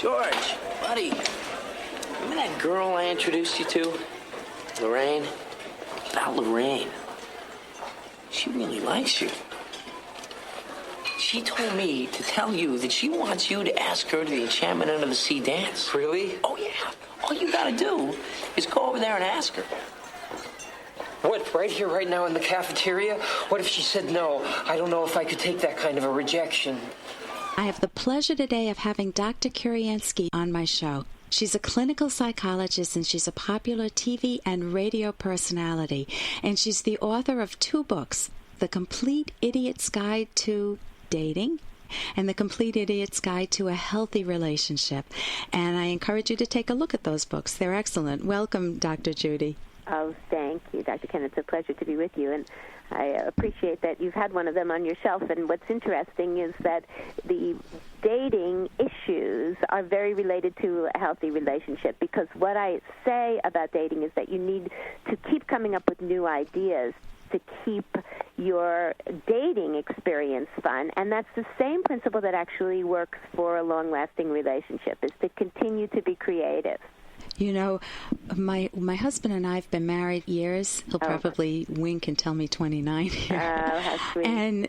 George, buddy, remember that girl I introduced you to? Lorraine? About Lorraine. She really likes you. She told me to tell you that she wants you to ask her to the Enchantment Under the Sea dance. Really? Oh, yeah. All you gotta do is go over there and ask her. What, right here, right now in the cafeteria? What if she said no? I don't know if I could take that kind of a rejection. I have the pleasure today of having Dr. Kurianski on my show. She's a clinical psychologist, and she's a popular TV and radio personality. And she's the author of 2 books, The Complete Idiot's Guide to Dating and The Complete Idiot's Guide to a Healthy Relationship. And I encourage you to take a look at those books. They're excellent. Welcome, Dr. Judy. Oh, thank you, Dr. Ken. It's a pleasure to be with you, and I appreciate that you've had one of them on your shelf. And what's interesting is that the dating issues are very related to a healthy relationship, because what I say about dating is that you need to keep coming up with new ideas to keep your dating experience fun, and that's the same principle that actually works for a long-lasting relationship, is to continue to be creative. You know, my husband and I have been married years. He'll probably wink and tell me 29 here. Oh, how sweet.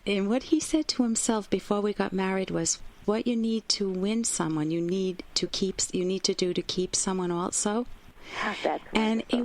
And what he said to himself before we got married was, what you need to win someone, you need to do to keep someone also. Oh, that's and wonderful.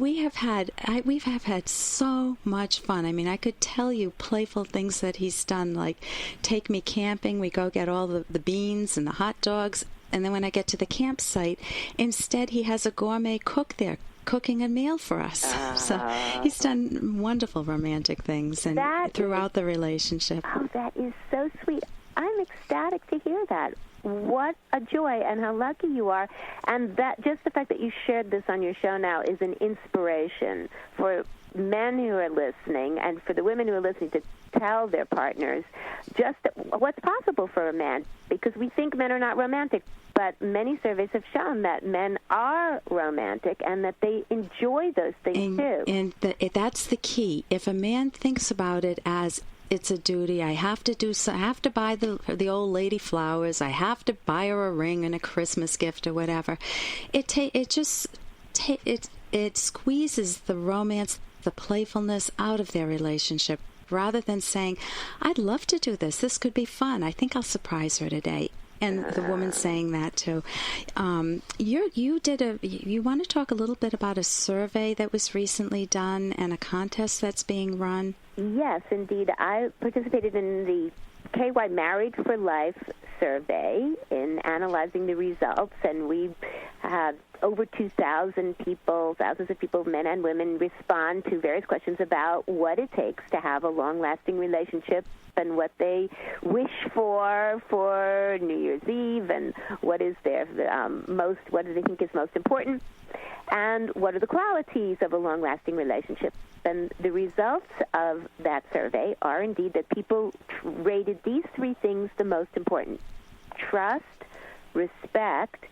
we've had so much fun. I mean, I could tell you playful things that he's done, like take me camping. We go get all the beans and the hot dogs. And then when I get to the campsite, instead he has a gourmet cook there cooking a meal for us. So he's done wonderful romantic things and throughout the relationship. Oh, that is so sweet. I'm ecstatic to hear that. What a joy, and how lucky you are. And that just the fact that you shared this on your show now is an inspiration for men who are listening and for the women who are listening to tell their partners just what's possible for a man, because we think men are not romantic, but many surveys have shown that men are romantic and that they enjoy those things too. And that's the key. If a man thinks about it as it's a duty, I have to buy the old lady flowers, I have to buy her a ring and a Christmas gift or whatever, it squeezes the romance, the playfulness out of their relationship, rather than saying, I'd love to do this. This could be fun. I think I'll surprise her today. And the woman saying that too. You want to talk a little bit about a survey that was recently done and a contest that's being run? Yes, indeed. I participated in the KY Married for Life survey in analyzing the results, and we had over 2,000 people, thousands of people, men and women, respond to various questions about what it takes to have a long-lasting relationship and what they wish for New Year's Eve, and what is their what do they think is most important, and what are the qualities of a long-lasting relationship. And the results of that survey are indeed that people rated these 3 things the most important: trust, respect,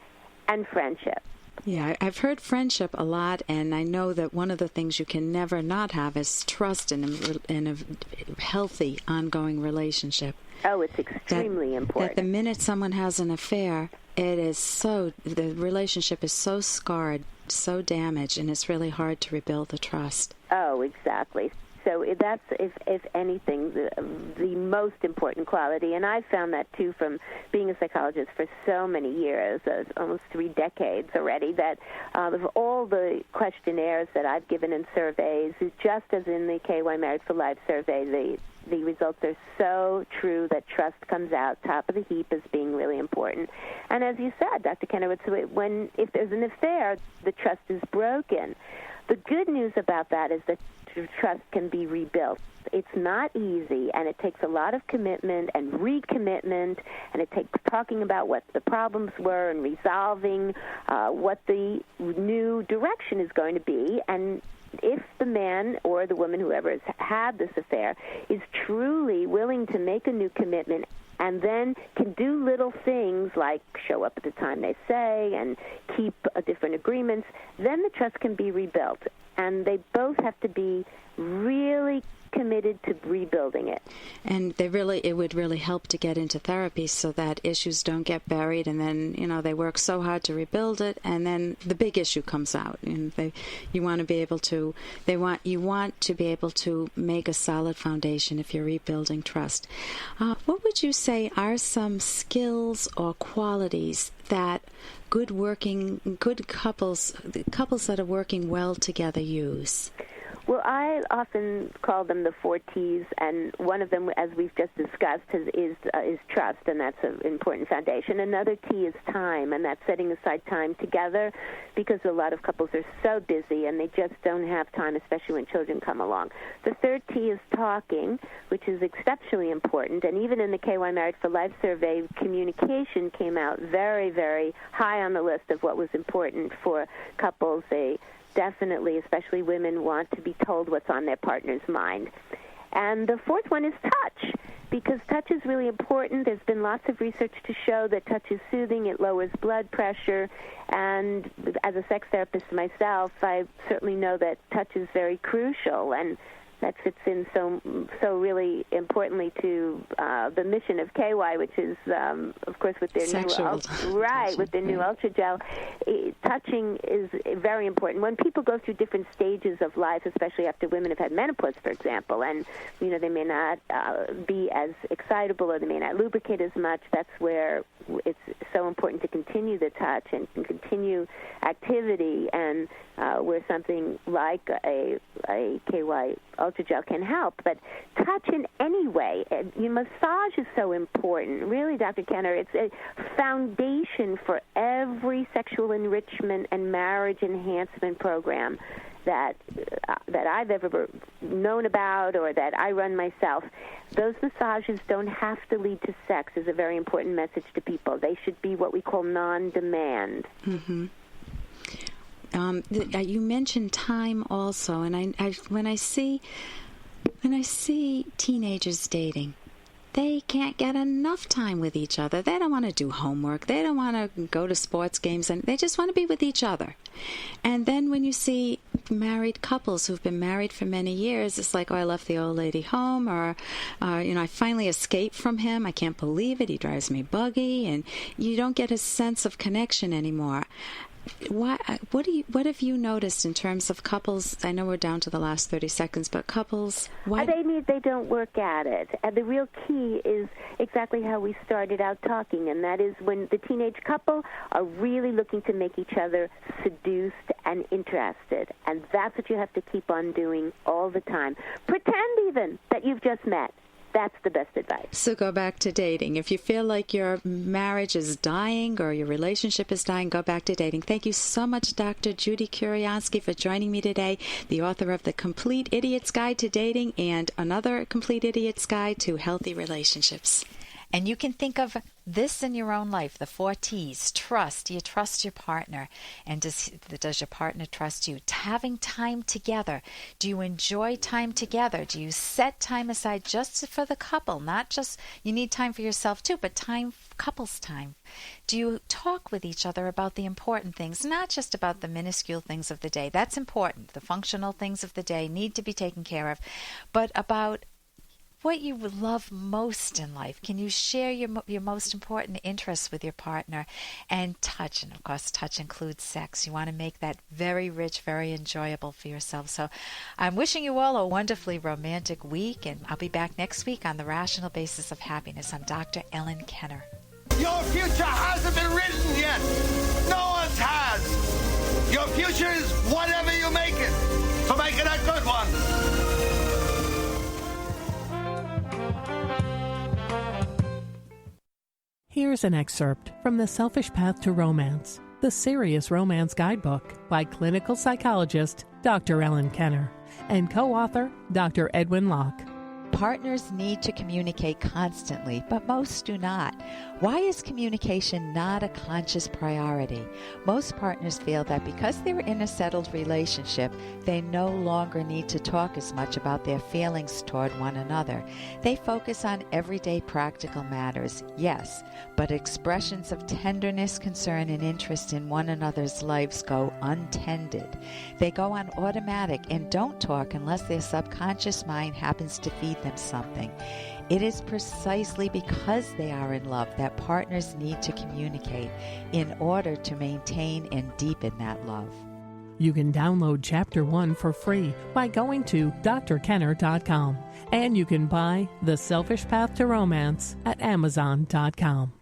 and friendship. Yeah, I've heard friendship a lot, and I know that one of the things you can never not have is trust in a healthy, ongoing relationship. Oh, it's extremely important. That the minute someone has an affair, the relationship is so scarred, so damaged, and it's really hard to rebuild the trust. Oh, exactly. So that's, if anything, the most important quality. And I've found that, too, from being a psychologist for so many years, almost 3 decades already, that of all the questionnaires that I've given in surveys, just as in the KY Married for Life survey, the results are so true that trust comes out top of the heap as being really important. And as you said, Dr. Kenowitz, if there's an affair, the trust is broken. The good news about that is that trust can be rebuilt. It's not easy, and it takes a lot of commitment and recommitment, and it takes talking about what the problems were and resolving what the new direction is going to be. And if the man or the woman, whoever has had this affair, is truly willing to make a new commitment and then can do little things like show up at the time they say and keep different agreements, then the trust can be rebuilt. And they both have to be really committed to rebuilding it. And it would really help to get into therapy so that issues don't get buried, and then, they work so hard to rebuild it, and then the big issue comes out. And you want to be able to make a solid foundation if you're rebuilding trust. What would you say are some skills or qualities that good couples that are working well together use? Well, I often call them the 4 T's, and one of them, as we've just discussed, is trust, and that's an important foundation. Another T is time, and that's setting aside time together, because a lot of couples are so busy and they just don't have time, especially when children come along. The third T is talking, which is exceptionally important, and even in the KY Married for Life survey, communication came out very, very high on the list of what was important for couples. They definitely, especially women, want to be told what's on their partner's mind. And the fourth one is touch, because touch is really important. There's been lots of research to show that touch is soothing. It lowers blood pressure. And as a sex therapist myself, I certainly know that touch is very crucial, and that fits in so really importantly to the mission of KY, which is, of course, with their new Ultragel. Touching is very important. When people go through different stages of life, especially after women have had menopause, for example, and they may not be as excitable or they may not lubricate as much, that's where it's so important to continue the touch and continue activity, and where something like a KY Ultragel can help. But touch in any way, massage is so important. Really, Dr. Kenner, it's a foundation for every sexual enrichment and marriage enhancement program that I've ever known about or that I run myself. Those massages don't have to lead to sex is a very important message to people. They should be what we call non-demand. Mm-hmm. You mentioned time also, and when I see teenagers dating, they can't get enough time with each other. They don't want to do homework. They don't want to go to sports games, and they just want to be with each other. And then when you see married couples who've been married for many years, it's like, I left the old lady home, or I finally escaped from him. I can't believe it. He drives me buggy, and you don't get a sense of connection anymore. What have you noticed in terms of couples? I know we're down to the last 30 seconds, but couples, they don't work at it. And the real key is exactly how we started out talking, and that is when the teenage couple are really looking to make each other seduced and interested. And that's what you have to keep on doing all the time. Pretend even that you've just met. That's the best advice. So go back to dating. If you feel like your marriage is dying or your relationship is dying, go back to dating. Thank you so much, Dr. Judy Kurianski, for joining me today, the author of The Complete Idiot's Guide to Dating and Another Complete Idiot's Guide to Healthy Relationships. And you can think of this in your own life, the 4 T's. Trust. Do you trust your partner? And does your partner trust you? Having time together. Do you enjoy time together? Do you set time aside just for the couple? Not just, you need time for yourself too, but couples time. Do you talk with each other about the important things, not just about the minuscule things of the day? That's important. The functional things of the day need to be taken care of, but about what you love most in life. Can you share your most important interests with your partner? And touch, and of course touch includes sex. You want to make that very rich, very enjoyable for yourself. So I'm wishing you all a wonderfully romantic week, and I'll be back next week on The Rational Basis of Happiness. I'm Dr. Ellen Kenner. Your future hasn't been written yet. No one's has. Your future is whatever you make it. So make it a good one. Here's an excerpt from The Selfish Path to Romance, the Serious Romance Guidebook by clinical psychologist Dr. Ellen Kenner and co-author Dr. Edwin Locke. Partners need to communicate constantly, but most do not. Why is communication not a conscious priority? Most partners feel that because they're in a settled relationship, they no longer need to talk as much about their feelings toward one another. They focus on everyday practical matters, yes, but expressions of tenderness, concern, and interest in one another's lives go untended. They go on automatic and don't talk unless their subconscious mind happens to feed them something. It is precisely because they are in love that partners need to communicate in order to maintain and deepen that love. You can download Chapter 1 for free by going to drkenner.com. And you can buy The Selfish Path to Romance at Amazon.com.